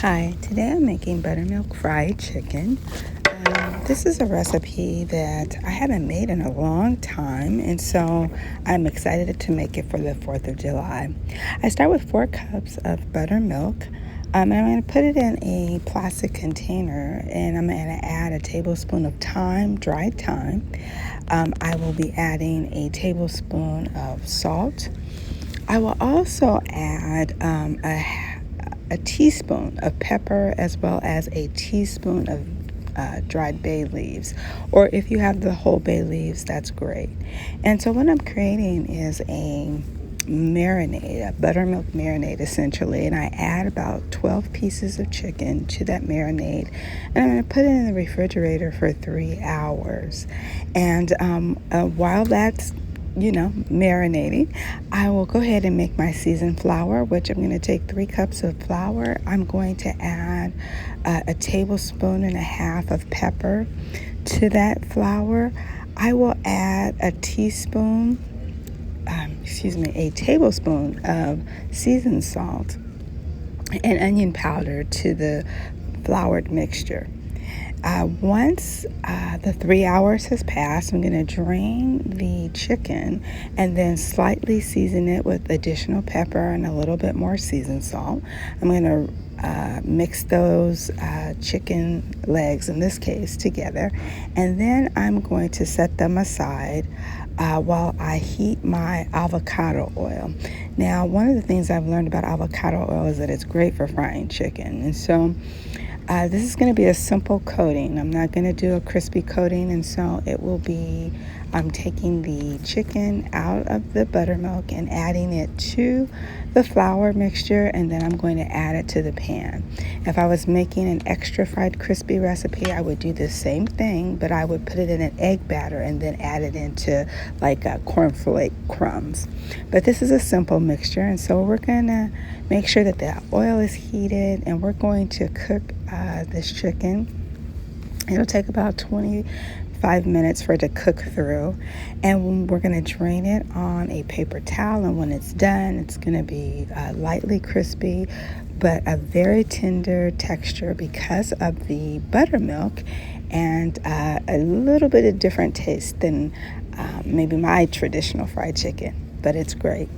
Hi, today I'm making buttermilk fried chicken. This is a recipe that I haven't made in a long time, and so I'm excited to make it for the 4th of July. I start with 4 cups of buttermilk, and I'm going to put it in a plastic container, and I'm going to add a tablespoon of thyme, dried thyme. I will be adding a tablespoon of salt. I will also add a teaspoon of pepper as well as a teaspoon of dried bay leaves, or if you have the whole bay leaves, that's great. And so what I'm creating is a marinade, a buttermilk marinade essentially, and I add about 12 pieces of chicken to that marinade, and I'm going to put it in the refrigerator for 3 hours. And while that's marinating, I will go ahead and make my seasoned flour, which I'm going to take 3 cups of flour. I'm going to add a tablespoon and a half of pepper to that flour. I will add a tablespoon of seasoned salt and onion powder to the floured mixture. Once the 3 hours has passed, I'm going to drain the chicken and then slightly season it with additional pepper and a little bit more seasoned salt. I'm going to mix those chicken legs, in this case, together, and then I'm going to set them aside while I heat my avocado oil. Now, one of the things I've learned about avocado oil is that it's great for frying chicken, and so this is going to be a simple coating. I'm not going to do a crispy coating, and so it will be, I'm taking the chicken out of the buttermilk and adding it to the flour mixture, and then I'm going to add it to the pan. If I was making an extra fried crispy recipe, I would do the same thing, but I would put it in an egg batter and then add it into like cornflake crumbs. But this is a simple mixture, and so we're going to make sure that the oil is heated, and we're going to cook this chicken. It'll take about 25 minutes for it to cook through, and we're going to drain it on a paper towel, and when it's done, it's going to be lightly crispy but a very tender texture because of the buttermilk, and a little bit of different taste than maybe my traditional fried chicken, but it's great.